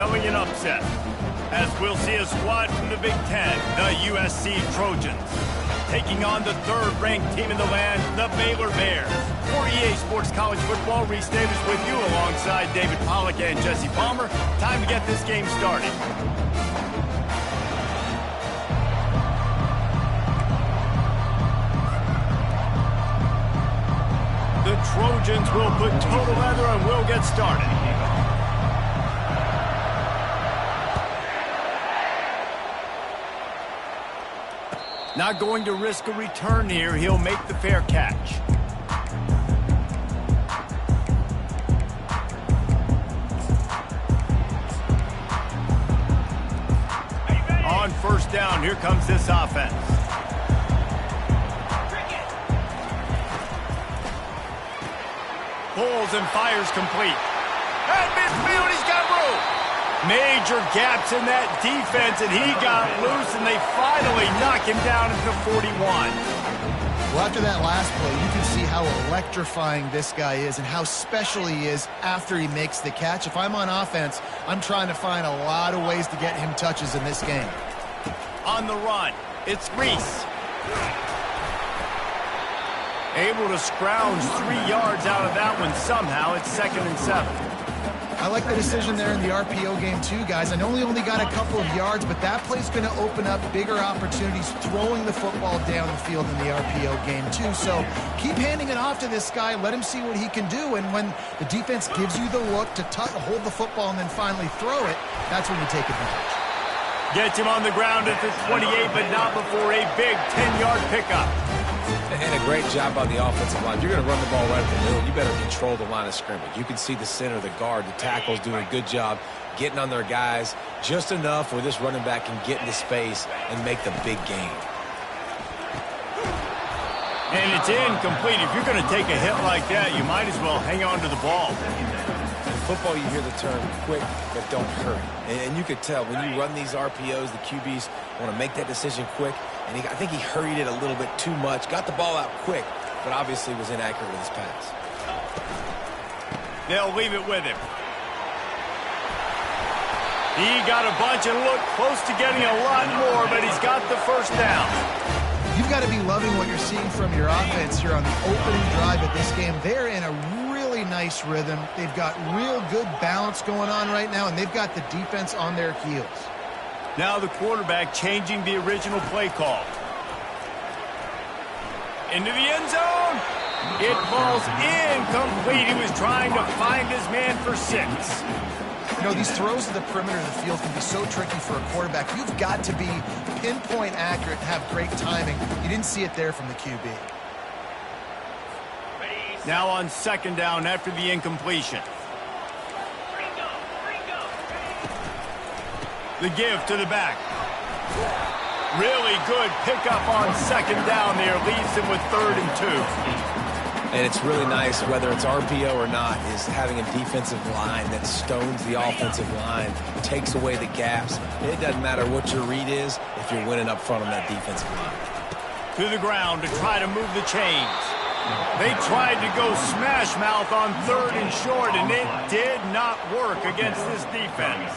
Coming an upset, as we'll see a squad from the Big Ten, the USC Trojans, taking on the third-ranked team in the land, the Baylor Bears. For EA Sports College Football, Reese Davis with you alongside David Pollack and Jesse Palmer. Time to get this game started. The Trojans will put total leather and we'll get started. Not going to risk a return here. He'll make the fair catch. On first down, here comes this offense. Pulls and fires complete. At midfield, he's got room. Major gaps in that defense, and he got loose, and they finally knock him down at the 41. Well, after that last play, you can see how electrifying this guy is and how special he is after he makes the catch. If I'm on offense, I'm trying to find a lot of ways to get him touches in this game. On the run, it's Reese. Able to scrounge 3 yards out of that one somehow. It's 2nd and 7. I like the decision there in the RPO game too, guys. I know he only got a couple of yards, but that play's going to open up bigger opportunities throwing the football down the field in the RPO game too. So keep handing it off to this guy. Let him see what he can do. And when the defense gives you the look to hold the football and then finally throw it, that's when you take advantage. Gets him on the ground at the 28, but not before a big 10-yard pickup. And a great job by the offensive line. You're going to run the ball right up the middle. You better control the line of scrimmage. You can see the center, the guard, the tackles doing a good job getting on their guys just enough where this running back can get into space and make the big game. And it's incomplete. If you're going to take a hit like that, you might as well hang on to the ball. In football, you hear the term quick, but don't hurry. And you could tell when you run these RPOs, the QBs want to make that decision quick. And I think he hurried it a little bit too much. Got the ball out quick, but obviously was inaccurate with his pass. They'll leave it with him. He got a bunch and looked close to getting a lot more, but he's got the first down. You've got to be loving what you're seeing from your offense here on the opening drive of this game. They're in a really nice rhythm. They've got real good balance going on right now, and they've got the defense on their heels. Now the quarterback changing the original play call. Into the end zone. It falls incomplete. He was trying to find his man for 6. You know, these throws to the perimeter of the field can be so tricky for a quarterback. You've got to be pinpoint accurate and have great timing. You didn't see it there from the QB. Now on 2nd down after the incompletion. The give to the back. Really good pickup on 2nd down there. Leaves him with 3rd and 2. And it's really nice, whether it's RPO or not, is having a defensive line that stones the offensive line, takes away the gaps. It doesn't matter what your read is if you're winning up front on that defensive line. To the ground to try to move the chains. They tried to go smash mouth on 3rd and short, and it did not work against this defense.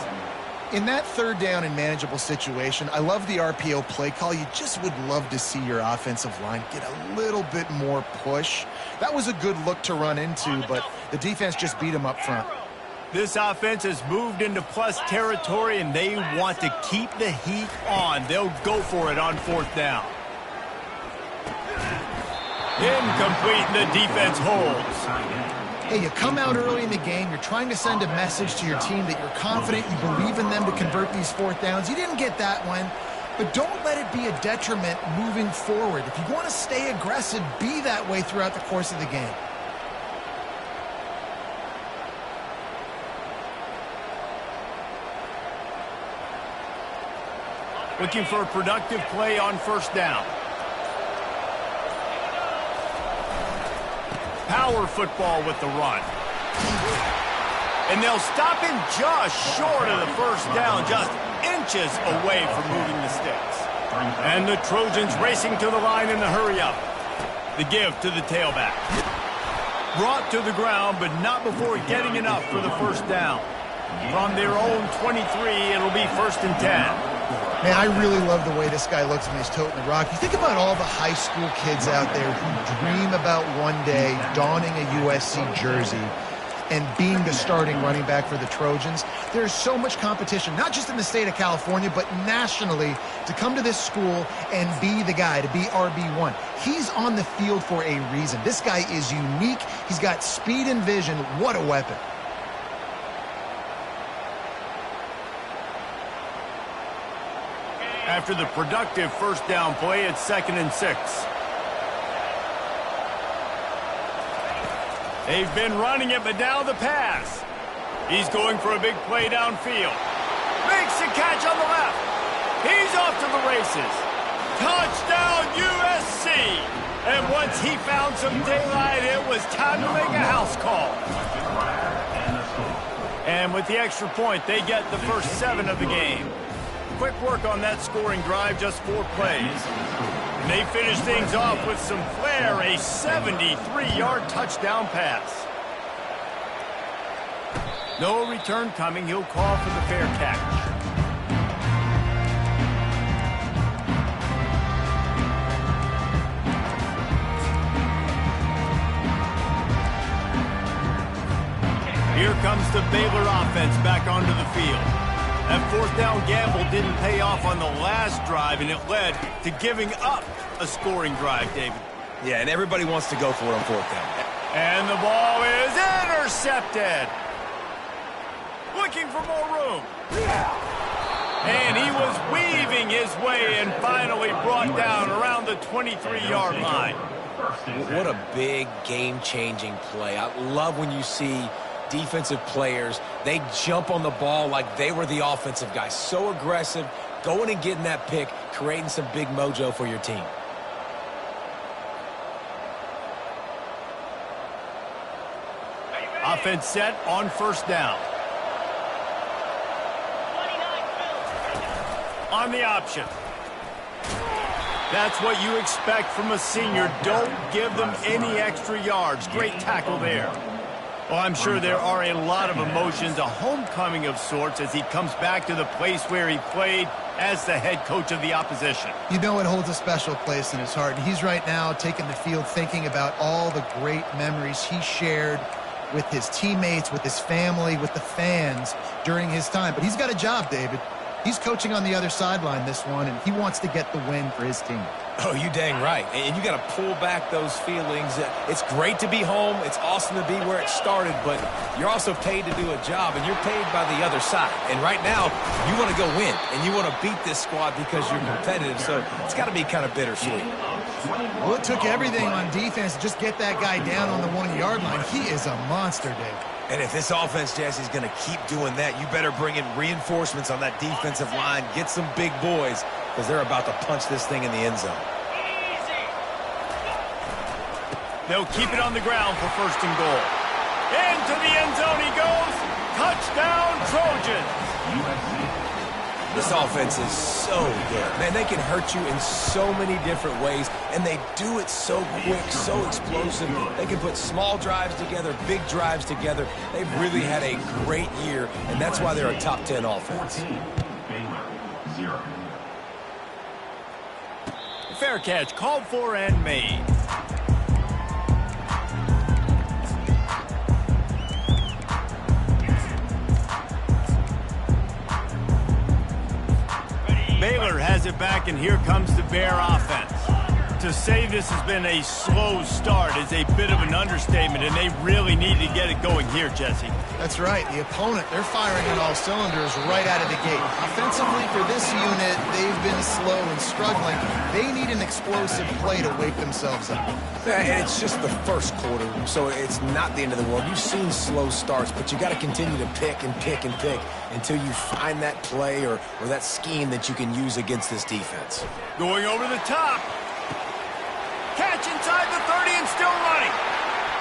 In that 3rd down and manageable situation, I love the RPO play call. You just would love to see your offensive line get a little bit more push. That was a good look to run into, but the defense just beat him up front. This offense has moved into plus territory, and they want to keep the heat on. They'll go for it on 4th down. Incomplete, and the defense holds. Hey, you come out early in the game, you're trying to send a message to your team that you're confident, you believe in them to convert these 4th downs. You didn't get that one, but don't let it be a detriment moving forward. If you want to stay aggressive, be that way throughout the course of the game. Looking for a productive play on 1st down. Power football with the run. And they'll stop him just short of the 1st down, just inches away from moving the sticks. And the Trojans racing to the line in the hurry-up. The give to the tailback. Brought to the ground, but not before getting enough for the 1st down. From their own 23, it'll be 1st and 10. Man, I really love the way this guy looks when he's toting the rock. You think about all the high school kids out there who dream about one day donning a USC jersey and being the starting running back for the Trojans. There's so much competition, not just in the state of California, but nationally, to come to this school and be the guy, to be RB1. He's on the field for a reason. This guy is unique. He's got speed and vision. What a weapon. After the productive first down play, it's 2nd and 6. They've been running it, but now the pass. He's going for a big play downfield. Makes the catch on the left. He's off to the races. Touchdown, USC! And once he found some daylight, it was time to make a house call. And with the extra point, they get the first 7 of the game. Quick work on that scoring drive, just 4 plays. And they finish things off with some flair, a 73-yard touchdown pass. No return coming. He'll call for the fair catch. Here comes the Baylor offense back onto the field. That 4th down gamble didn't pay off on the last drive, and it led to giving up a scoring drive, David. Yeah, and everybody wants to go for it on 4th down. And the ball is intercepted. Looking for more room. And he was weaving his way and finally brought down around the 23-yard line. What a big game-changing play. I love when you see defensive players, they jump on the ball like they were the offensive guy. So aggressive, going and getting that pick, creating some big mojo for your team. Offense set on 1st down. On the option. That's what you expect from a senior. Don't give them any extra yards. Great tackle there. Well, I'm sure there are a lot of emotions, a homecoming of sorts as he comes back to the place where he played as the head coach of the opposition. You know it holds a special place in his heart. And he's right now taking the field thinking about all the great memories he shared with his teammates, with his family, with the fans during his time. But he's got a job, David. He's coaching on the other sideline this one, and he wants to get the win for his team. Oh, you dang right. And you got to pull back those feelings. It's great to be home. It's awesome to be where it started, but you're also paid to do a job, and you're paid by the other side. And right now, you want to go win, and you want to beat this squad because you're competitive, so it's got to be kind of bittersweet. Well, it took everything on defense to just get that guy down on the 1-yard line. He is a monster, Dave. And if this offense, Jesse, is going to keep doing that, you better bring in reinforcements on that defensive line. Get some big boys, because they're about to punch this thing in the end zone. They'll keep it on the ground for 1st and goal. Into the end zone he goes. Touchdown, Trojans. This offense is so good. Man, they can hurt you in so many different ways, and they do it so quick, so explosive. They can put small drives together, big drives together. They've really had a great year, and that's why they're a top 10 offense. Fair catch, called for and made. Baylor has it back, and here comes the Bear offense. To say this has been a slow start is a bit of an understatement, and they really need to get it going here, Jesse. That's right. The opponent, they're firing on all cylinders right out of the gate. Offensively, for this unit, they've been slow and struggling. They need an explosive play to wake themselves up. And it's just the first quarter, so it's not the end of the world. You've seen slow starts, but you got to continue to pick and pick and pick until you find that play or that scheme that you can use against this defense. Going over the top. Catch inside the 30 and still running.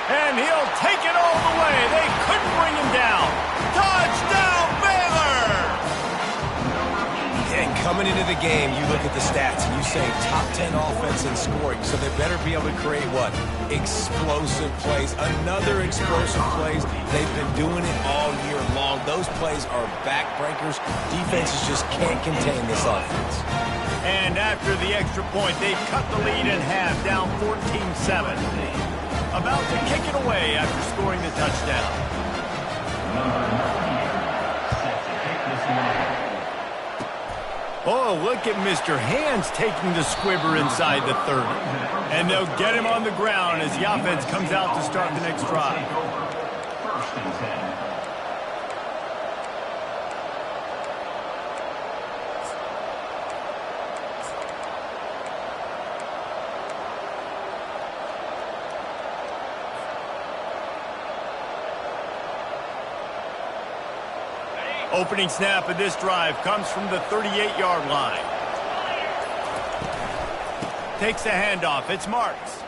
And he'll take it all the way. They couldn't bring him down. Touchdown, Baylor! And coming into the game, you look at the stats and you say top 10 offense in scoring, so they better be able to create what? Explosive plays. Another explosive plays. They've been doing it all year long. those plays are backbreakers. Defenses just can't contain this offense. And after the extra point, they've cut the lead in half, down 14-7. About to kick it away after scoring the touchdown. Oh, look at Mr. Hands taking the squibber inside the 30. And they'll get him on the ground as the offense comes out to start the next drive. Opening snap of this drive comes from the 38-yard line. Takes the handoff. It's Marks.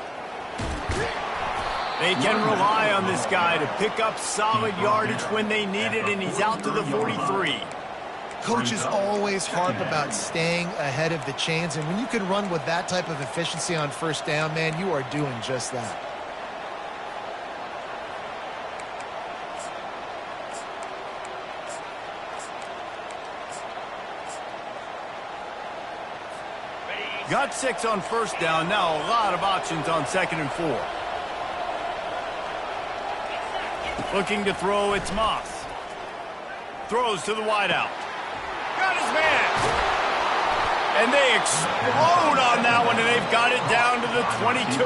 They can rely on this guy to pick up solid yardage when they need it, and he's out to the 43. Coaches always harp about staying ahead of the chains, and when you can run with that type of efficiency on first down, man, you are doing just that. Got 6 on first down. Now a lot of options on 2nd and 4. Looking to throw, it's Moss. Throws to the wideout. Got his man. And they explode on that one, and they've got it down to the 22.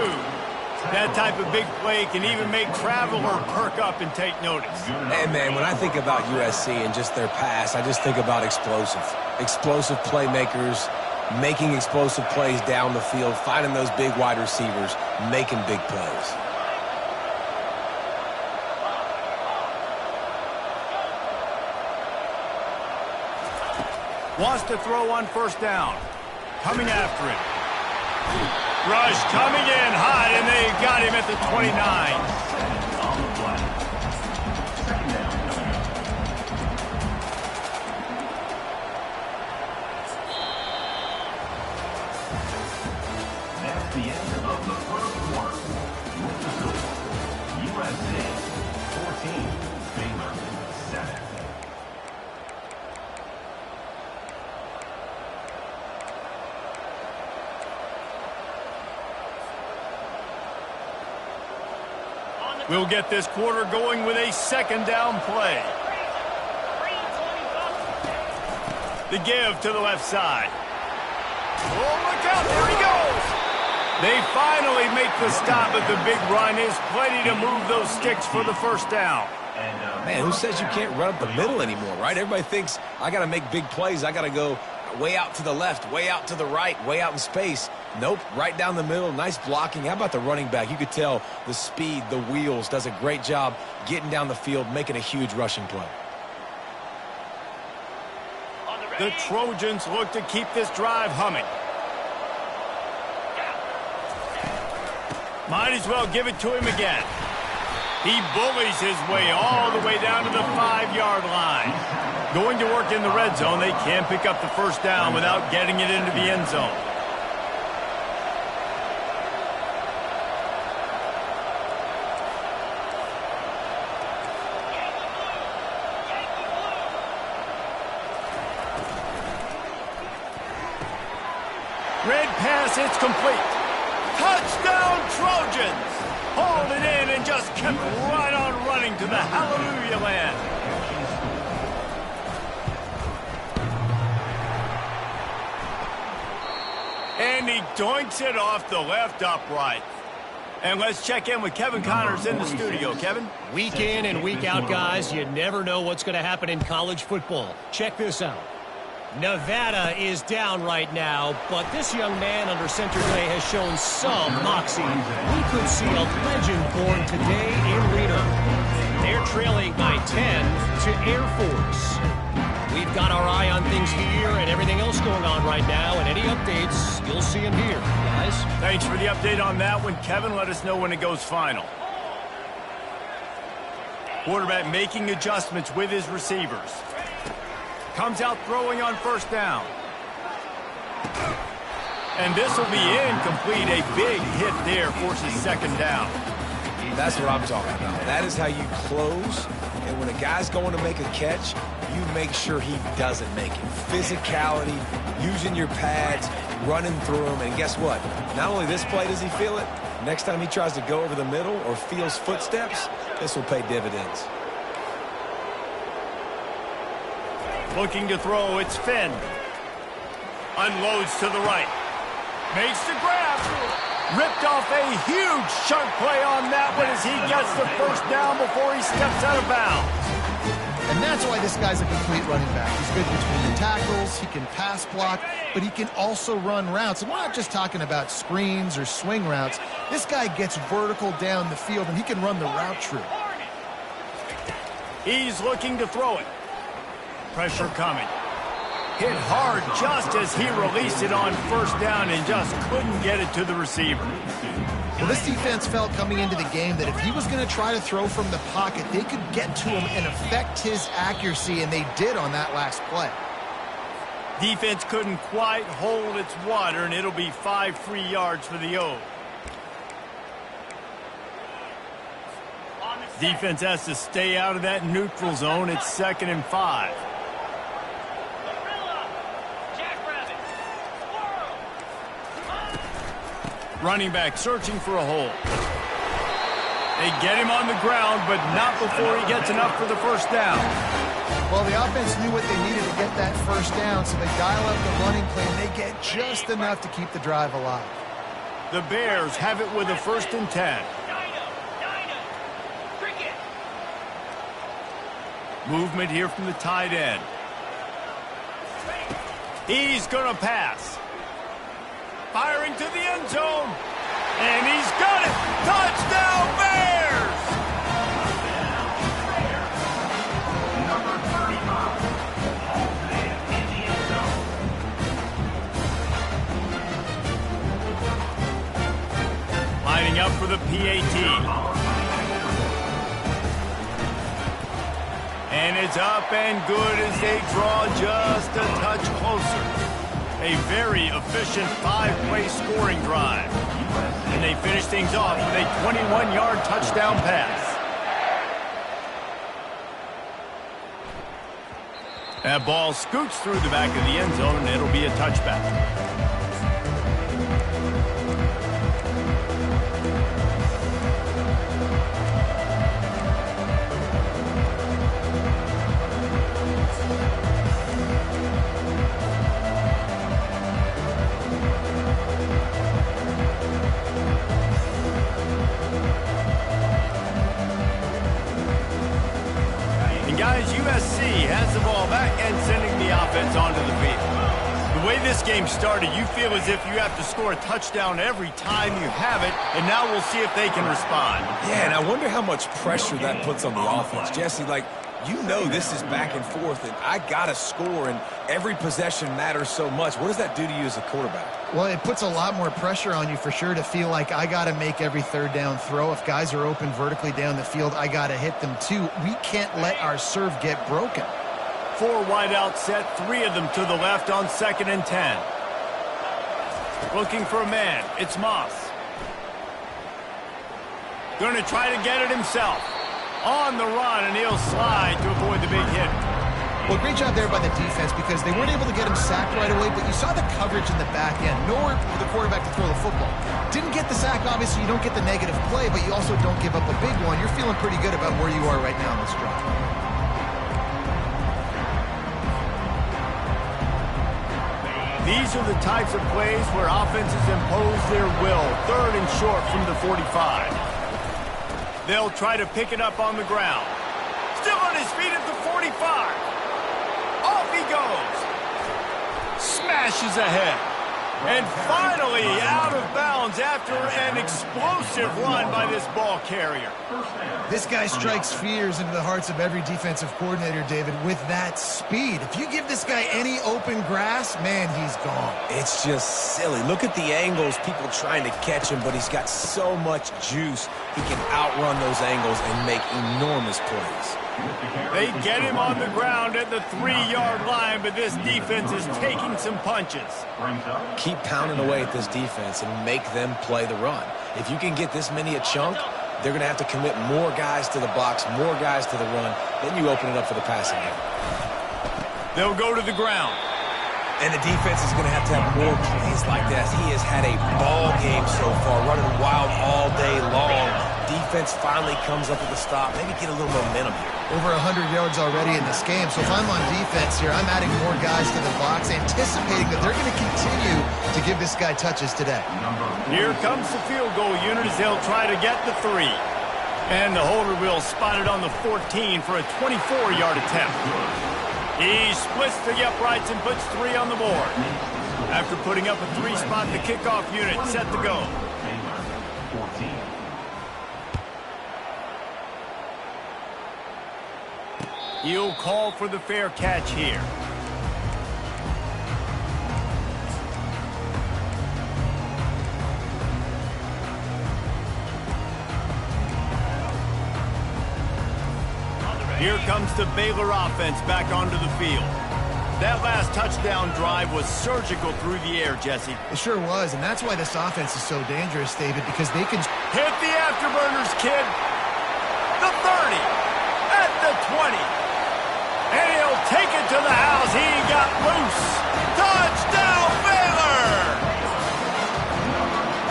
That type of big play can even make Traveler perk up and take notice. And, man, when I think about USC and just their pass, I just think about explosive. Explosive playmakers, making explosive plays down the field, finding those big wide receivers, making big plays. Wants to throw on first down. Coming after him. Rush coming in hot, and they got him at the 29. The end of the first quarter. With the score, USC 14, Baylor 7. We'll get this quarter going with a 2nd down play. The give to the left side. Oh, look out, there he goes! They finally make the stop, but the big run is plenty to move those sticks for the first down. Man, who says you can't run up the middle anymore, right? Everybody thinks I got to make big plays. I got to go way out to the left, way out to the right, way out in space. Nope, right down the middle. Nice blocking. How about the running back? You could tell the speed, the wheels, does a great job getting down the field, making a huge rushing play. The Trojans look to keep this drive humming. Might as well give it to him again. He bullies his way all the way down to the 5-yard line. Going to work in the red zone, they can pick up the first down without getting it into the end zone. Red pass, it's complete. Touchdown, Trojans! Hauled it in and just kept right on running to the hallelujah land. And he doinks it off the left upright. And let's check in with Kevin Connors in the studio. Kevin? Week in and week out, guys, you never know what's going to happen in college football. Check this out. Nevada is down right now, but this young man under center today has shown some moxie. We could see a legend born today in Reno. They're trailing by 10 to Air Force. We've got our eye on things here and everything else going on right now, and any updates, you'll see them here, guys. Thanks for the update on that one, Kevin. Let us know when it goes final. Quarterback making adjustments with his receivers. Comes out throwing on first down. And this will be incomplete. A big hit there forces 2nd down. That's what I'm talking about. That is how you close And when a guy's going to make a catch, you make sure he doesn't make it. Physicality, using your pads, running through them. And guess what? Not only this play does he feel it, next time he tries to go over the middle or feels footsteps, this will pay dividends. Looking to throw, it's Finn. Unloads to the right. Makes the grab. Ripped off a huge chunk play on that one as he gets the first down before he steps out of bounds. And that's why this guy's a complete running back. He's good between the tackles, he can pass block, but he can also run routes. And we're not just talking about screens or swing routes. This guy gets vertical down the field, and he can run the route true. He's looking to throw it. Pressure coming. Hit hard just as he released it on first down and just couldn't get it to the receiver. Well, this defense felt coming into the game that if he was going to try to throw from the pocket, they could get to him and affect his accuracy, and they did on that last play. Defense couldn't quite hold its water, and it'll be 5 free yards for the O. Defense has to stay out of that neutral zone. It's 2nd and 5. Running back searching for a hole. They get him on the ground, but not before he gets enough for the first down. Well, the offense knew what they needed to get that first down, so they dial up the running play, and they get just enough to keep the drive alive. The Bears have it with a 1st and 10. Movement here from the tight end. He's going to pass. Firing to the end zone. And he's got it. Touchdown, Bears! Number 35. in the end zone. Lining up for the PAT. And it's up and good as they draw just a touch closer. A very efficient 5-play scoring drive. And they finish things off with a 21-yard touchdown pass. That ball scoots through the back of the end zone, and it'll be a touchback. Guys, USC has the ball back and sending the offense onto the field. The way this game started, you feel as if you have to score a touchdown every time you have it, and now we'll see if they can respond. Yeah, and I wonder how much pressure that puts on the offense. Jesse, like, you know this is back and forth, and I got to score, and every possession matters so much. What does that do to you as a quarterback? Well, it puts a lot more pressure on you for sure to feel like I got to make every third down throw. If guys are open vertically down the field, I got to hit them too. We can't let our serve get broken. 4 wideouts set, 3 of them to the left on 2nd and 10. Looking for a man. It's Moss. Going to try to get it himself. On the run, and he'll slide to avoid the big hit. Well, great job there by the defense because they weren't able to get him sacked right away, but you saw the coverage in the back end. Nowhere for the quarterback to throw the football. Didn't get the sack, obviously. You don't get the negative play, but you also don't give up a big one. You're feeling pretty good about where you are right now in this drive. These are the types of plays where offenses impose their will. 3rd and short from the 45. They'll try to pick it up on the ground. Still on his feet at the 45. Off he goes. Smashes ahead. And finally out of bounds after an explosive run by this ball carrier. This guy strikes fears into the hearts of every defensive coordinator, David, with that speed. If you give this guy any open grass, man, he's gone. It's just silly. Look at the angles, people trying to catch him, but he's got so much juice. He can outrun those angles and make enormous plays. They get him on the ground at the 3-yard line, but this defense is taking some punches. Keep pounding away at this defense and make them play the run. If you can get this many a chunk, they're going to have to commit more guys to the box, more guys to the run. Then you open it up for the passing game. They'll go to the ground. And the defense is going to have more plays like that. He has had a ball game so far, running wild all day long. Defense finally comes up with a stop. Maybe get a little momentum here. Over 100 yards already in this game. So if I'm on defense here, I'm adding more guys to the box, anticipating that they're going to continue to give this guy touches today. Here comes the field goal unit as they'll try to get the 3. And the holder will spot it on the 14 for a 24-yard attempt. He splits the uprights and puts 3 on the board. After putting up a 3-spot, the kickoff unit set to go. He'll call for the fair catch here. Here comes the Baylor offense back onto the field. That last touchdown drive was surgical through the air, Jesse. It sure was, and that's why this offense is so dangerous, David, because they can hit the afterburners, kid. The 30, at the 20. And he'll take it to the house. He got loose. Touchdown, Baylor!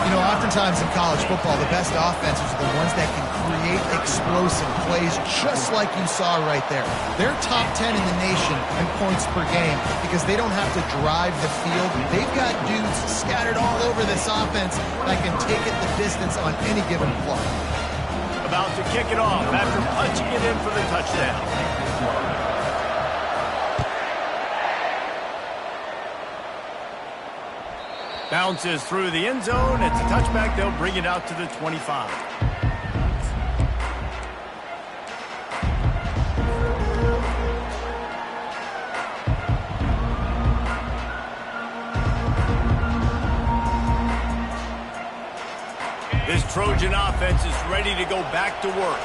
You know, oftentimes in college football, the best offenses are the ones that can create explosive plays, just like you saw right there. They're top 10 in the nation in points per game because they don't have to drive the field. They've got dudes scattered all over this offense that can take it the distance on any given play. About to kick it off after punching it in for the touchdown. Bounces through the end zone. It's a touchback. They'll bring it out to the 25. This Trojan offense is ready to go back to work.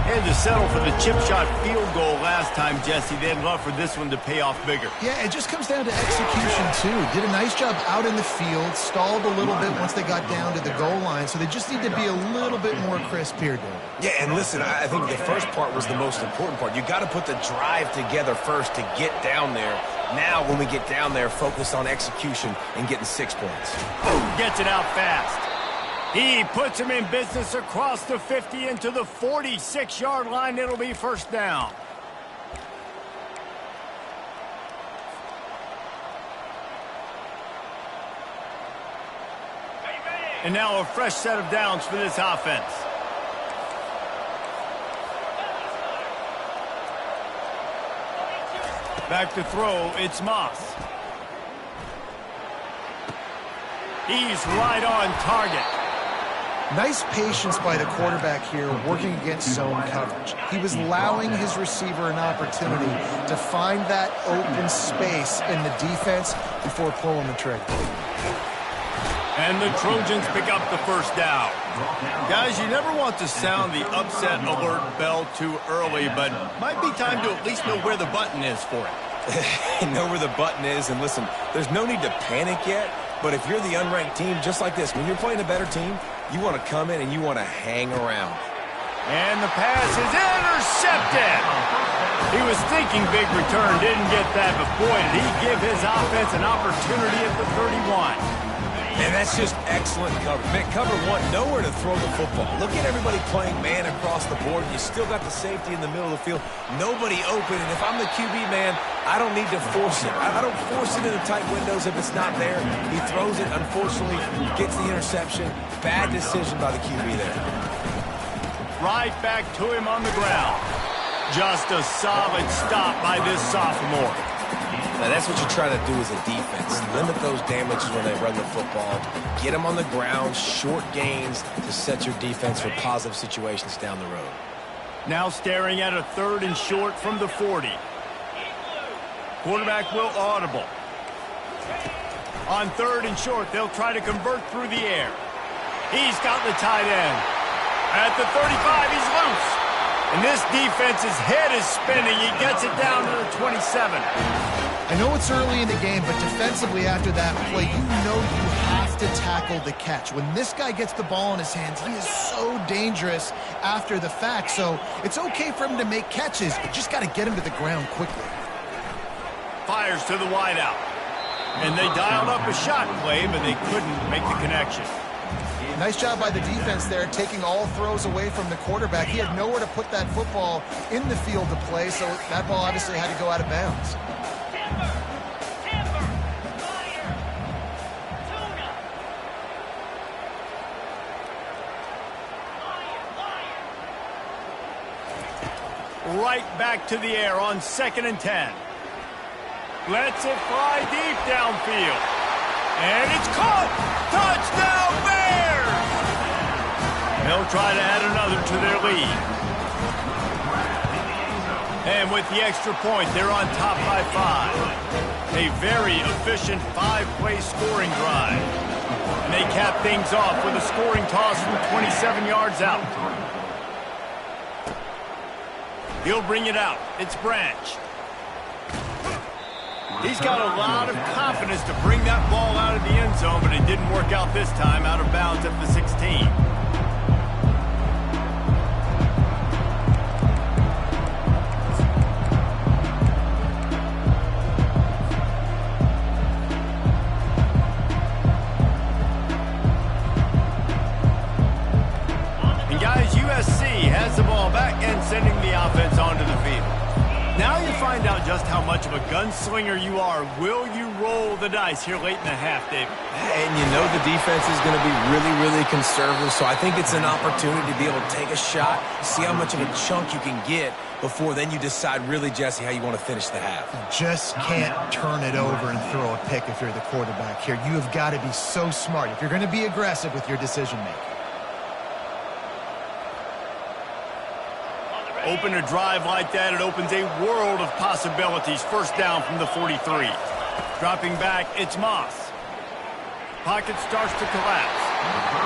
Had to settle for the chip shot field goal last time, Jesse. They'd love for this one to pay off bigger. Yeah, it just comes down to execution, too. Did a nice job out in the field, stalled a little bit once they got down to the goal line, so they just need to be a little bit more crisp here, David. Yeah, and listen, I think the first part was the most important part. You got to put the drive together first to get down there. Now, when we get down there, focus on execution and getting 6 points. Gets it out fast. He puts him in business across the 50 into the 46-yard line. It'll be first down. And now a fresh set of downs for this offense. Back to throw, it's Moss. He's right on target. Nice patience by the quarterback here working against zone coverage. He was allowing his receiver an opportunity to find that open space in the defense before pulling the trigger. And the Trojans pick up the first down. Guys, you never want to sound the upset alert bell too early, but might be time to at least know where the button is for it. Know where the button is, and listen, there's no need to panic yet, but if you're the unranked team, just like this, when you're playing a better team, you want to come in and you want to hang around. And the pass is intercepted. He was thinking big return, didn't get that, but boy, did he give his offense an opportunity at the 31. And that's just excellent cover. Man, cover one, nowhere to throw the football. Look at everybody playing man across the board. You still got the safety in the middle of the field. Nobody open, and if I'm the QB, man, I don't need to force it. I don't force it in the tight windows if it's not there. He throws it, unfortunately, gets the interception. Bad decision by the QB there. Right back to him on the ground. Just a solid stop by this sophomore. Now, that's what you try to do as a defense. Limit those damages when they run the football. Get them on the ground, short gains to set your defense for positive situations down the road. Now staring at a 3rd and short from the 40. Quarterback will audible. On 3rd and short, they'll try to convert through the air. He's got the tight end. At the 35, he's loose. And this defense's head is spinning. He gets it down to the 27. I know it's early in the game, but defensively after that play, you know you have to tackle the catch. When this guy gets the ball in his hands, he is so dangerous after the fact. So it's okay for him to make catches, but just got to get him to the ground quickly. Fires to the wideout. And they dialed up a shot play, but they couldn't make the connection. Nice job by the defense there, taking all throws away from the quarterback. He had nowhere to put that football in the field to play, so that ball obviously had to go out of bounds. Right back to the air on 2nd and 10. Lets it fly deep downfield. And it's caught! Touchdown Bears! They'll try to add another to their lead. And with the extra point, they're on top by 5. A very efficient 5-play scoring drive. And they cap things off with a scoring toss from 27 yards out. He'll bring it out. It's Branch. He's got a lot of confidence to bring that ball out of the end zone, but it didn't work out this time, out of bounds at the 16. And guys, USC has the ball back and sending the offense onto the field. Now you find out just how much of a gunslinger you are. Will you roll the dice here late in the half, David? And you know the defense is going to be really, really conservative, so I think it's an opportunity to be able to take a shot, see how much of a chunk you can get before then you decide really, Jesse, how you want to finish the half. You just can't turn it over and throw a pick if you're the quarterback here. You have got to be so smart if you're going to be aggressive with your decision-making. Open a drive like that, it opens a world of possibilities. First down from the 43. Dropping back, it's Moss. Pocket starts to collapse.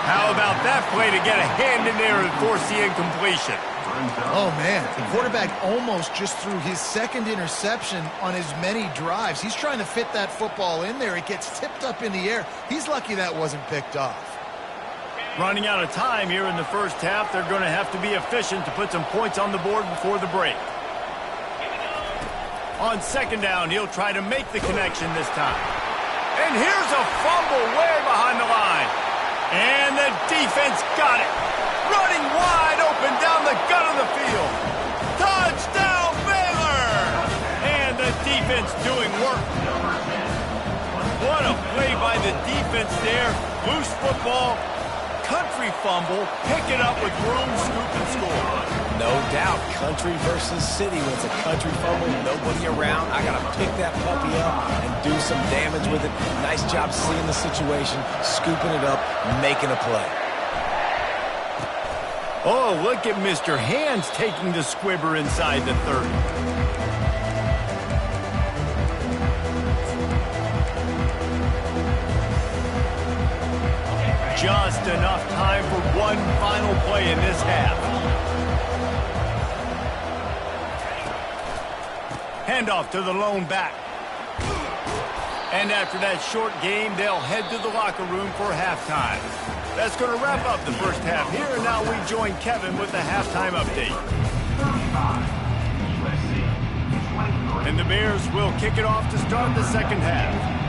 How about that play to get a hand in there and force the incompletion? Oh, man. The quarterback almost just threw his second interception on as many drives. He's trying to fit that football in there. It gets tipped up in the air. He's lucky that wasn't picked off. Running out of time here in the first half. They're going to have to be efficient to put some points on the board before the break. On 2nd down, he'll try to make the connection this time. And here's a fumble way behind the line. And the defense got it. Running wide open down the gut of the field. Touchdown, Baylor! And the defense doing work. What a play by the defense there. Loose football. Country fumble, pick it up with room, scoop, and score. No doubt, country versus city. When it's a country fumble, nobody around, I got to pick that puppy up and do some damage with it. Nice job seeing the situation, scooping it up, making a play. Oh, look at Mr. Hands taking the squibber inside the 30. Just enough time for one final play in this half. Handoff to the lone back. And after that short game, they'll head to the locker room for halftime. That's going to wrap up the first half here, and now we join Kevin with the halftime update. And the Bears will kick it off to start the second half.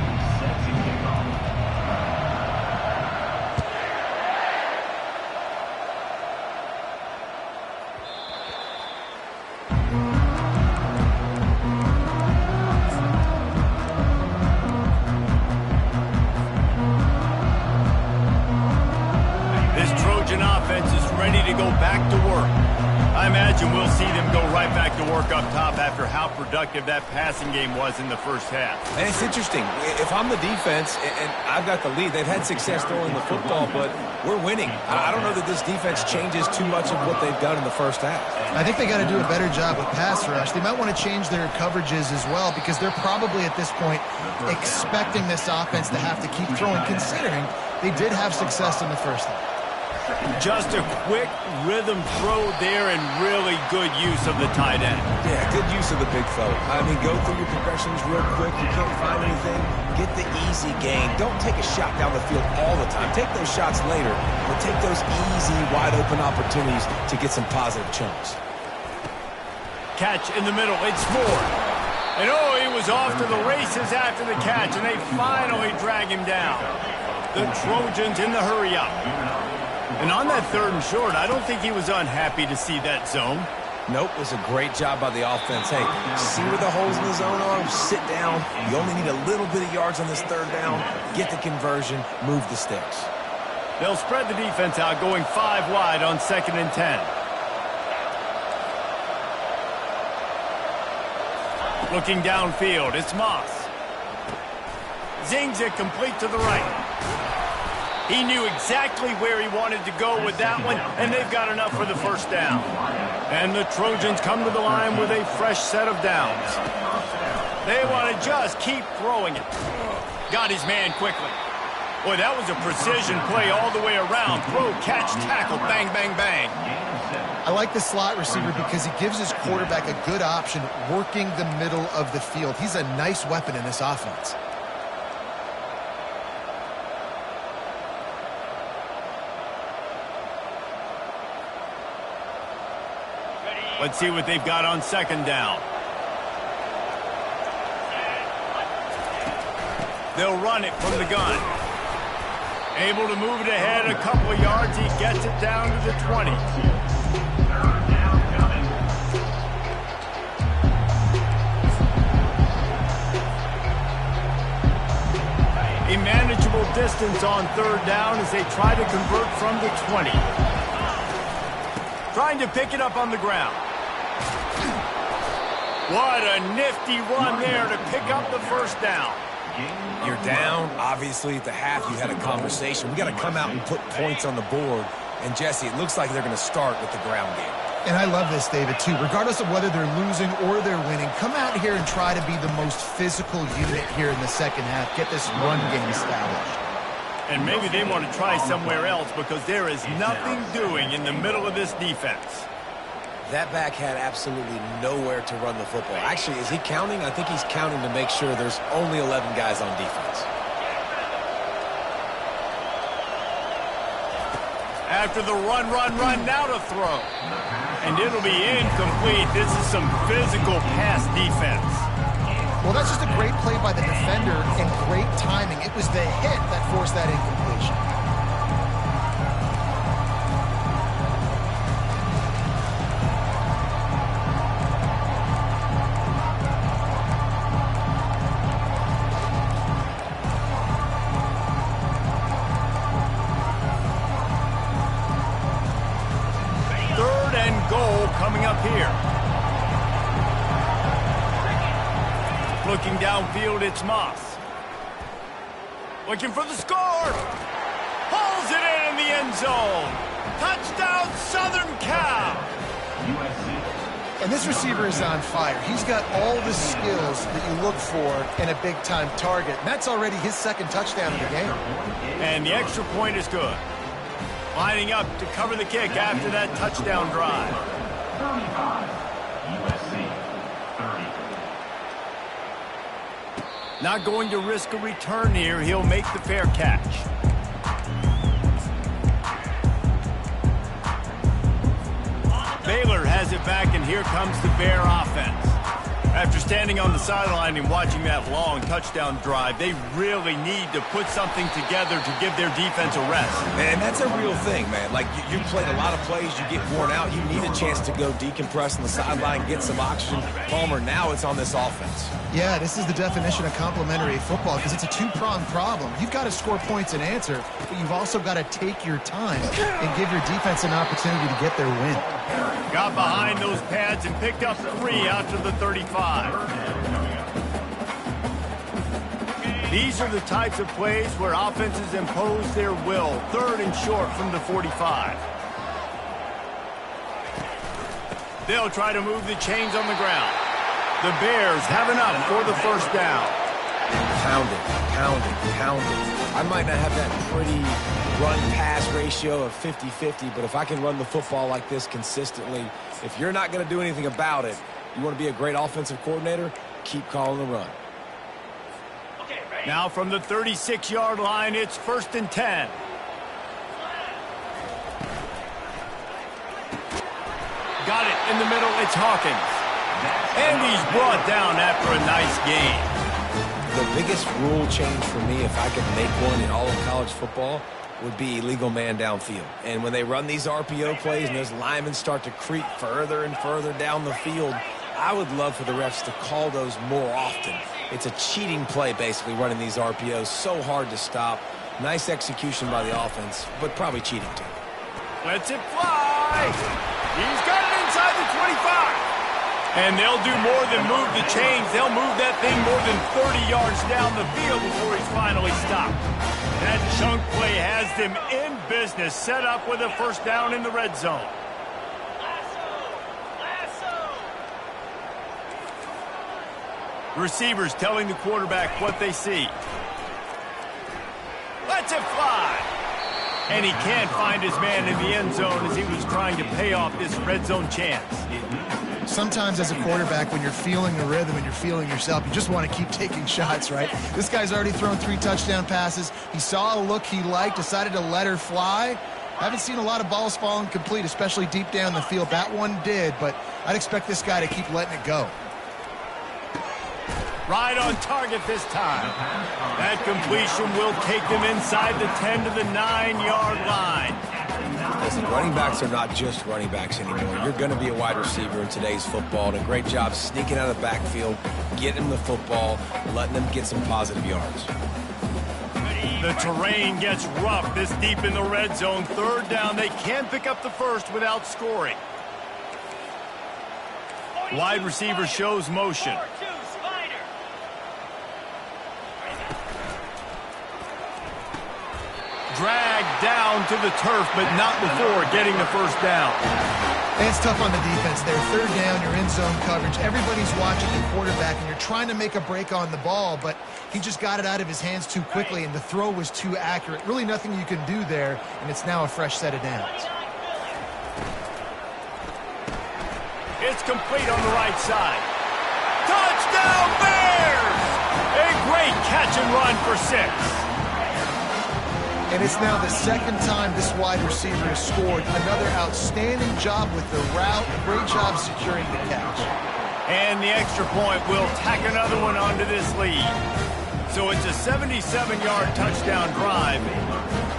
I imagine we'll see them go right back to work up top after how productive that passing game was in the first half. And it's interesting. If I'm the defense and I've got the lead, they've had success throwing the football, but we're winning. I don't know that this defense changes too much of what they've done in the first half. I think they got to do a better job with pass rush. They might want to change their coverages as well because they're probably at this point expecting this offense to have to keep throwing, considering they did have success in the first half. Just a quick rhythm throw there and really good use of the tight end. Yeah, good use of the big fella. I mean, go through your progressions real quick. You can't find anything, get the easy gain. Don't take a shot down the field all the time. Take those shots later, but take those easy, wide-open opportunities to get some positive chunks. Catch in the middle. It's Ford. And oh, he was off to the races after the catch, and they finally drag him down. The Trojans in the hurry-up. And on that 3rd and short, I don't think he was unhappy to see that zone. Nope, it was a great job by the offense. Hey, see where the holes in the zone are? Sit down. You only need a little bit of yards on this 3rd down. Get the conversion. Move the sticks. They'll spread the defense out, going 5 wide on 2nd and 10. Looking downfield, it's Moss. Zings it complete to the right. He knew exactly where he wanted to go with that one, and they've got enough for the 1st down. And the Trojans come to the line with a fresh set of downs. They want to just keep throwing it. Got his man quickly. Boy, that was a precision play all the way around. Throw, catch, tackle, bang, bang, bang. I like the slot receiver because he gives his quarterback a good option working the middle of the field. He's a nice weapon in this offense. Let's see what they've got on 2nd down. They'll run it from the gun. Able to move it ahead a couple of yards. He gets it down to the 20. 3rd down coming. A manageable distance on 3rd down as they try to convert from the 20. Trying to pick it up on the ground. What a nifty run there to pick up the 1st down. You're down. Obviously, at the half, you had a conversation. We got to come out and put points on the board. And, Jesse, it looks like they're going to start with the ground game. And I love this, David, too. Regardless of whether they're losing or they're winning, come out here and try to be the most physical unit here in the 2nd half. Get this run game established. And maybe they want to try somewhere else because there is nothing doing in the middle of this defense. That back had absolutely nowhere to run the football. Actually, is he counting? I think he's counting to make sure there's only 11 guys on defense. After the run, now to throw. And it'll be incomplete. This is some physical pass defense. Well, that's just a great play by the defender and great timing. It was the hit that forced that incompletion. Coming up here. Looking downfield, it's Moss. Looking for the score. Pulls it in the end zone. Touchdown, Southern Cal. And this receiver is on fire. He's got all the skills that you look for in a big-time target. And that's already his 2nd touchdown of the game. And the extra point is good. Lining up to cover the kick after that touchdown drive. 35, USC, 30. Not going to risk a return here. He'll make the fair catch. Baylor has it back, and here comes the Bear offense. After standing on the sideline and watching that long touchdown drive, they really need to put something together to give their defense a rest. And that's a real thing, man. Like, you played a lot of plays, you get worn out, you need a chance to go decompress on the sideline, get some oxygen. Palmer, now it's on this offense. Yeah, this is the definition of complementary football because it's a 2-pronged problem. You've got to score points and answer, but you've also got to take your time and give your defense an opportunity to get their win. Got behind those pads and picked up 3 out to the 35. These are the types of plays where offenses impose their will. 3rd and short from the 45. They'll try to move the chains on the ground. The Bears have enough for the 1st down. pounding. I might not have that pretty run-pass ratio of 50-50, but if I can run the football like this consistently, if you're not going to do anything about it, you want to be a great offensive coordinator, keep calling the run. Now from the 36-yard line, it's 1st and 10. Got it in the middle, it's Hawkins. And he's brought down after a nice game. The biggest rule change for me, if I could make one in all of college football, would be illegal man downfield. And when they run these RPO plays and those linemen start to creep further and further down the field, I would love for the refs to call those more often. It's a cheating play, basically, running these RPOs. So hard to stop. Nice execution by the offense, but probably cheating too. Lets it fly. He's got it inside the 25. And they'll do more than move the chains. They'll move that thing more than 30 yards down the field before he's finally stopped. That chunk play has them in business, set up with a 1st down in the red zone. Receivers telling the quarterback what they see. Lets it fly. And he can't find his man in the end zone as he was trying to pay off this red zone chance. Sometimes as a quarterback, when you're feeling the rhythm and you're feeling yourself, you just want to keep taking shots, right? This guy's already thrown 3 touchdown passes. He saw a look he liked, decided to let her fly. Haven't seen a lot of balls falling complete, especially deep down the field. That one did, but I'd expect this guy to keep letting it go. Right on target this time. That completion will take them inside the 10 to the 9-yard line. Listen, running backs are not just running backs anymore. You're going to be a wide receiver in today's football, and a great job sneaking out of the backfield, getting the football, letting them get some positive yards. The terrain gets rough this deep in the red zone. 3rd down, they can pick up the 1st without scoring. Wide receiver shows motion. Dragged down to the turf, but not before getting the 1st down. And it's tough on the defense there. 3rd down, you're in zone coverage. Everybody's watching the quarterback, and you're trying to make a break on the ball, but he just got it out of his hands too quickly, and the throw was too accurate. Really nothing you can do there, and it's now a fresh set of downs. It's complete on the right side. Touchdown, Bears! A great catch and run for 6. And it's now the 2nd time this wide receiver has scored. Another outstanding job with the route. Great job securing the catch. And the extra point will tack another one onto this lead. So it's a 77-yard touchdown drive.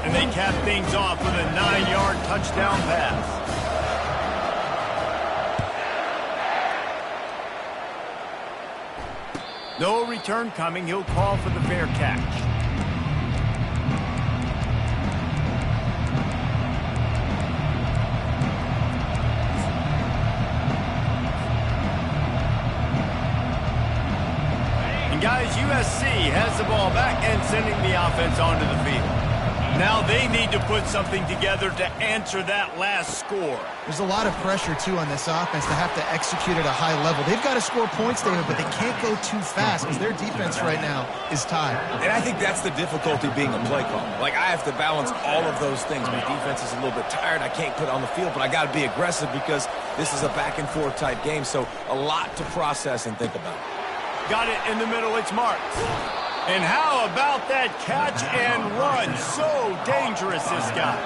And they cap things off with a 9-yard touchdown pass. No return coming. He'll call for the fair catch. Guys, USC has the ball back and sending the offense onto the field. Now they need to put something together to answer that last score. There's a lot of pressure, too, on this offense to have to execute at a high level. They've got to score points, David, but they can't go too fast because their defense right now is tired. And I think that's the difficulty being a play caller. Like, I have to balance all of those things. My defense is a little bit tired. I can't put it on the field, but I got to be aggressive because this is a back-and-forth type game, so a lot to process and think about. Got it in the middle, it's marked. And how about that catch and run? So dangerous, this guy.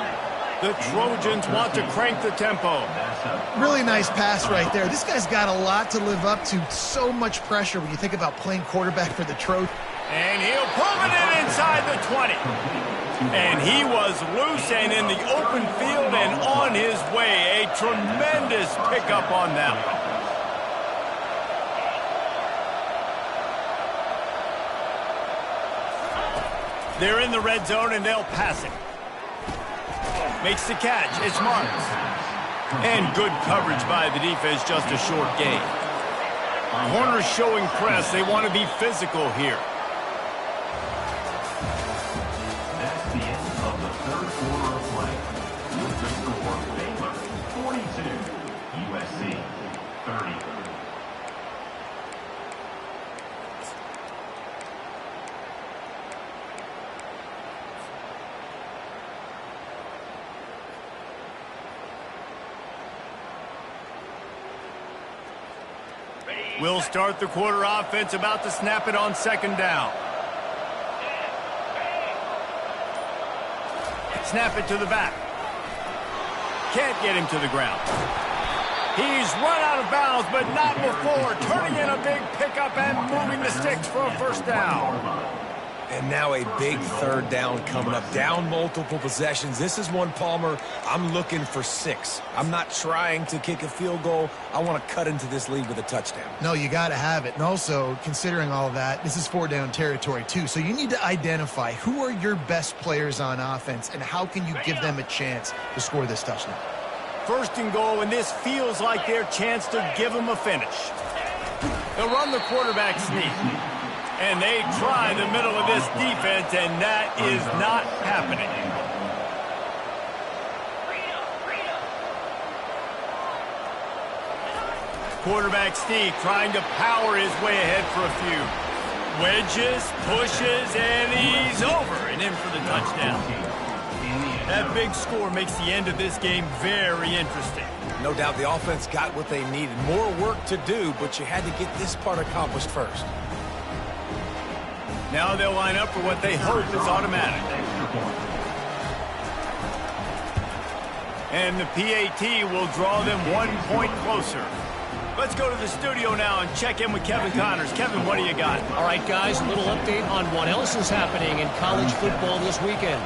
The Trojans want to crank the tempo. Really nice pass right there. This guy's got a lot to live up to. So much pressure when you think about playing quarterback for the Trojans. And he'll pull it in inside the 20. And he was loose and in the open field and on his way. A tremendous pickup on that one. They're in the red zone, and they'll pass it. Makes the catch. It's marked. And good coverage by the defense, just a short gain. Corners showing press. They want to be physical here. That's the end of the 3rd quarter of play. With the score, Baylor 42, USC 30. We'll start the quarter offense, about to snap it on second down. Snap it to the back. Can't get him to the ground. He's run out of bounds, but not before. Turning in a big pickup and moving the sticks for a first down. And now a big third down coming up. Down multiple possessions. This is one, Palmer, I'm looking for 6. I'm not trying to kick a field goal. I want to cut into this lead with a touchdown. No, you got to have it. And also, considering all of that, this is 4-down territory too. So you need to identify who are your best players on offense and how can you give them a chance to score this touchdown. First and goal, and this feels like their chance to give them a finish. They'll run the quarterback sneak. And they try the middle of this defense, and that is not happening. Quarterback sneak trying to power his way ahead for a few. Wedges, pushes, and he's over and in for the touchdown. That big score makes the end of this game very interesting. No doubt the offense got what they needed. More work to do, but you had to get this part accomplished first. Now they'll line up for what they hope is automatic. And the PAT will draw them 1 point closer. Let's go to the studio now and check in with Kevin Connors. Kevin, what do you got? All right, guys, a little update on what else is happening in college football this weekend.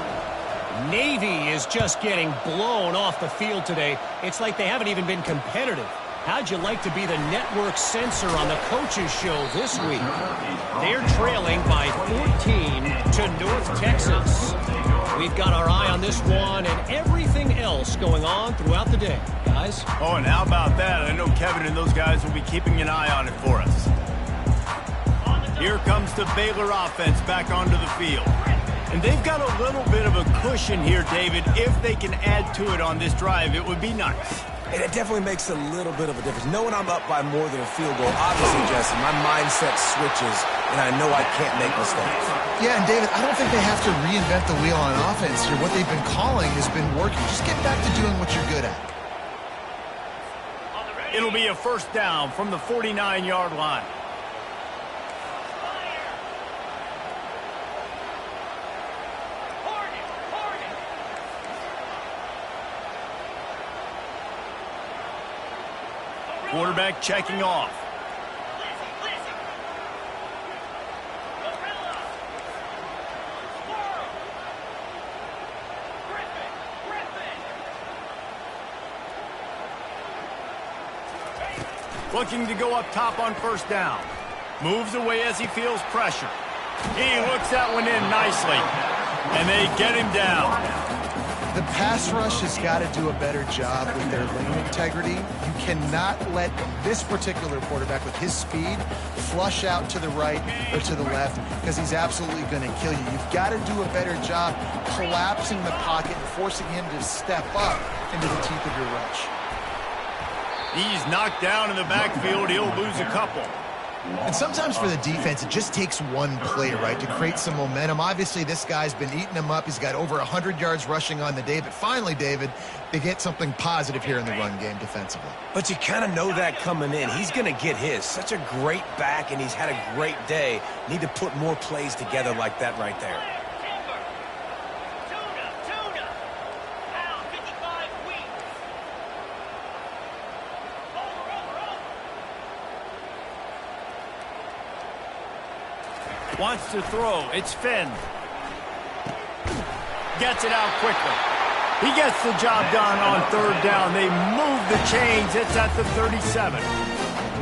Navy is just getting blown off the field today. It's like they haven't even been competitive. How'd you like to be the network censor on the coaches show this week? They're trailing by 14 to North Texas. We've got our eye on this one and everything else going on throughout the day, guys. Oh, and how about that? I know Kevin and those guys will be keeping an eye on it for us. Here comes the Baylor offense back onto the field. And they've got a little bit of a cushion here, David. If they can add to it on this drive, it would be nice. And it definitely makes a little bit of a difference. Knowing I'm up by more than a field goal, obviously, Jesse, my mindset switches, and I know I can't make mistakes. Yeah, and David, I don't think they have to reinvent the wheel on offense here. What they've been calling has been working. Just get back to doing what you're good at. It'll be a first down from the 49-yard line. Quarterback checking off. Looking to go up top on first down. Moves away as he feels pressure. He looks that one in nicely. And they get him down. The pass rush has got to do a better job with their lane integrity. You cannot let this particular quarterback with his speed flush out to the right or to the left because he's absolutely going to kill you. You've got to do a better job collapsing the pocket and forcing him to step up into the teeth of your rush. He's knocked down in the backfield. He'll lose a couple. And sometimes for the defense, it just takes one play, right, to create some momentum. Obviously, this guy's been eating them up. He's got over 100 yards rushing on the day. But finally, David, they get something positive here in the run game defensively. But you kind of know that coming in. He's going to get his. Such a great back, and he's had a great day. Need to put more plays together like that right there. Wants to throw. It's Finn. Gets it out quickly. He gets the job done on third down. They move the chains. It's at the 37.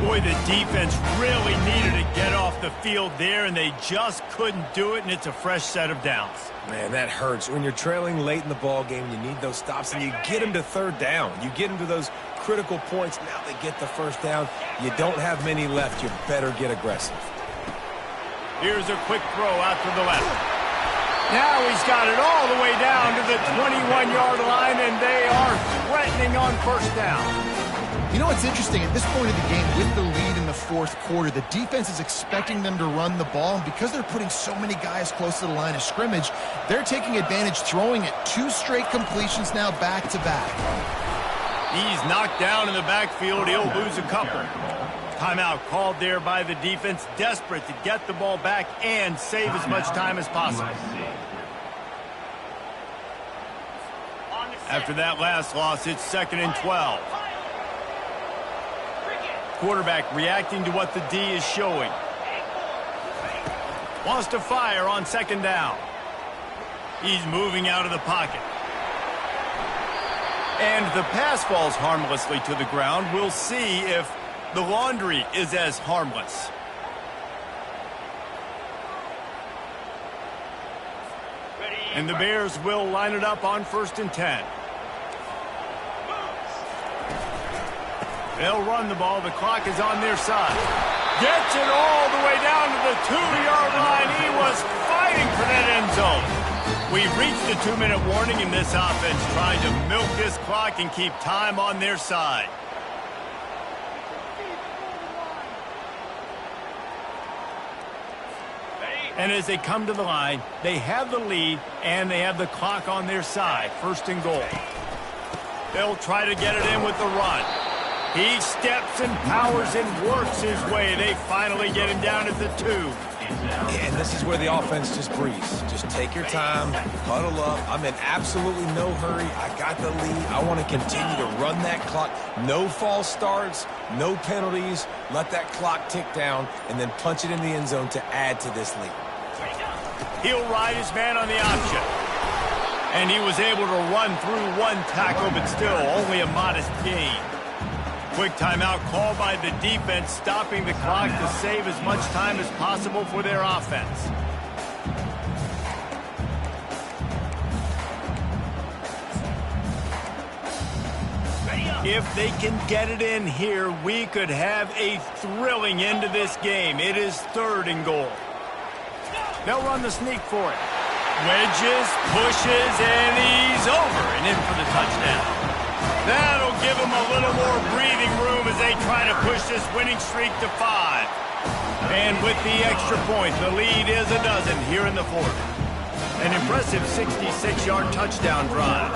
Boy, the defense really needed to get off the field there, and they just couldn't do it, and it's a fresh set of downs. Man, that hurts. When you're trailing late in the ball game, you need those stops, and you get them to third down. You get them to those critical points. Now they get the first down. You don't have many left. You better get aggressive. Here's a quick throw out to the left. Now he's got it all the way down to the 21-yard line, and they are threatening on first down. You know what's interesting? At this point of the game, with the lead in the fourth quarter, the defense is expecting them to run the ball, and because they're putting so many guys close to the line of scrimmage, they're taking advantage, throwing it 2 straight completions now back-to-back. He's knocked down in the backfield. He'll lose a couple. Timeout called there by the defense, desperate to get the ball back and save as much time as possible. After that last loss, it's 2nd and 12. Quarterback reacting to what the D is showing. Wants to fire on 2nd down. He's moving out of the pocket. And the pass falls harmlessly to the ground. We'll see if the laundry is as harmless. And the Bears will line it up on 1st and 10. They'll run the ball. The clock is on their side. Gets it all the way down to the 2-yard line. He was fighting for that end zone. We've reached the 2-minute warning in this offense, trying to milk this clock and keep time on their side. And as they come to the line, they have the lead and they have the clock on their side. 1st and goal. They'll try to get it in with the run. He steps and powers and works his way. They finally get him down at the 2. And this is where the offense just breathes. Just take your time, huddle up. I'm in absolutely no hurry. I got the lead. I want to continue to run that clock. No false starts, no penalties. Let that clock tick down and then punch it in the end zone to add to this lead. He'll ride his man on the option. And he was able to run through one tackle, but still only a modest gain. Quick timeout called by the defense, stopping the clock to save as much time as possible for their offense. If they can get it in here, we could have a thrilling end to this game. It is 3rd and goal. They'll run the sneak for it. Wedges, pushes, and he's over and in for the touchdown. That'll give them a little more breathing room as they try to push this winning streak to 5. And with the extra point, the lead is a dozen here in the 4th. An impressive 66-yard touchdown drive.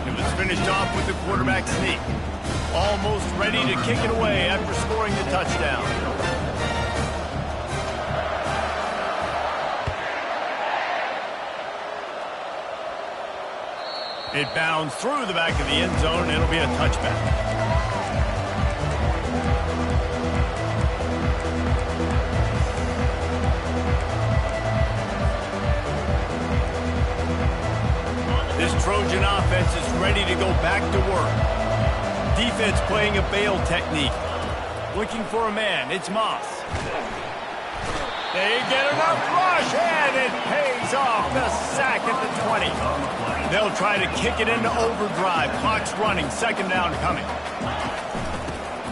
It was finished off with the quarterback sneak. Almost ready to kick it away after scoring the touchdown. It bounds through the back of the end zone, and it'll be a touchback. This Trojan offense is ready to go back to work. Defense playing a bail technique. Looking for a man. It's Moss. They get enough rush, and it pays off. The sack at the 20. They'll try to kick it into overdrive. Clock's running. 2nd down coming.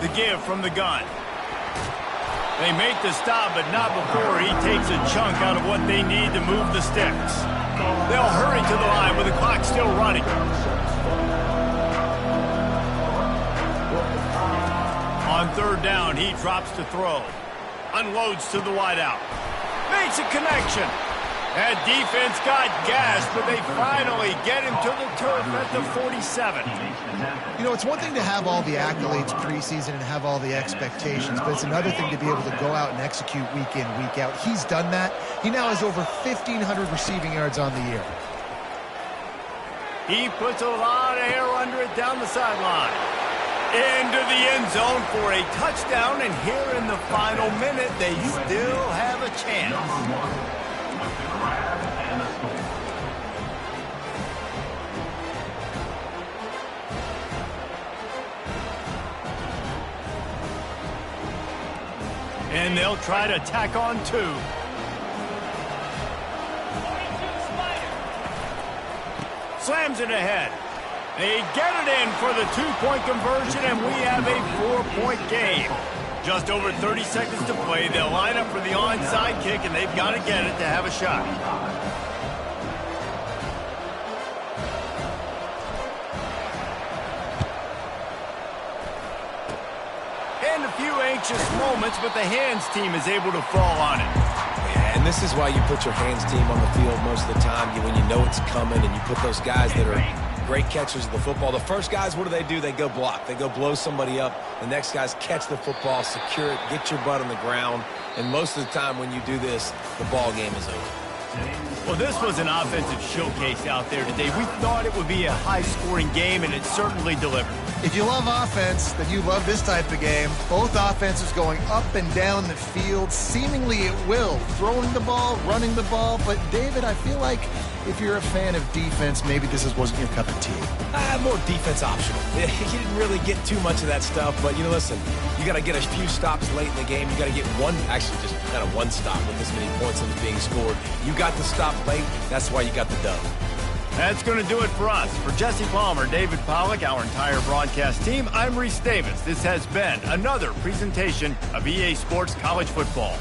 The give from the gun. They make the stop, but not before he takes a chunk out of what they need to move the sticks. They'll hurry to the line with the clock still running. On 3rd down, he drops to throw. Unloads to the wideout. Makes a connection. That defense got gashed, but they finally get him to the turf at the 47. You know, it's one thing to have all the accolades preseason and have all the expectations, but it's another thing to be able to go out and execute week in, week out. He's done that. He now has over 1,500 receiving yards on the year. He puts a lot of air under it down the sideline. Into the end zone for a touchdown, and here in the final minute, they still have a chance. And they'll try to tack on 2. Slams it ahead. They get it in for the 2-point conversion, and we have a 4-point game. Just over 30 seconds to play. They'll line up for the onside kick, and they've got to get it to have a shot. And a few anxious moments, but the hands team is able to fall on it. And this is why you put your hands team on the field most of the time. When you know it's coming and you put those guys that are great catchers of the football. The first guys, what do? They go block. They go blow somebody up. The next guys catch the football, secure it, get your butt on the ground. And most of the time when you do this, the ball game is over. Well, this was an offensive showcase out there today. We thought it would be a high-scoring game, and it certainly delivered. If you love offense, then you love this type of game. Both offenses going up and down the field, seemingly at will, throwing the ball, running the ball. But, David, I feel like if you're a fan of defense, maybe this wasn't your cup of tea. More defense optional. You didn't really get too much of that stuff, but, listen, you got to get a few stops late in the game. You got to get just kind of one stop with this many points that was being scored. You got the stop late. That's why you got the dub. That's going to do it for us. For Jesse Palmer, David Pollack, our entire broadcast team, I'm Reese Davis. This has been another presentation of EA Sports College Football.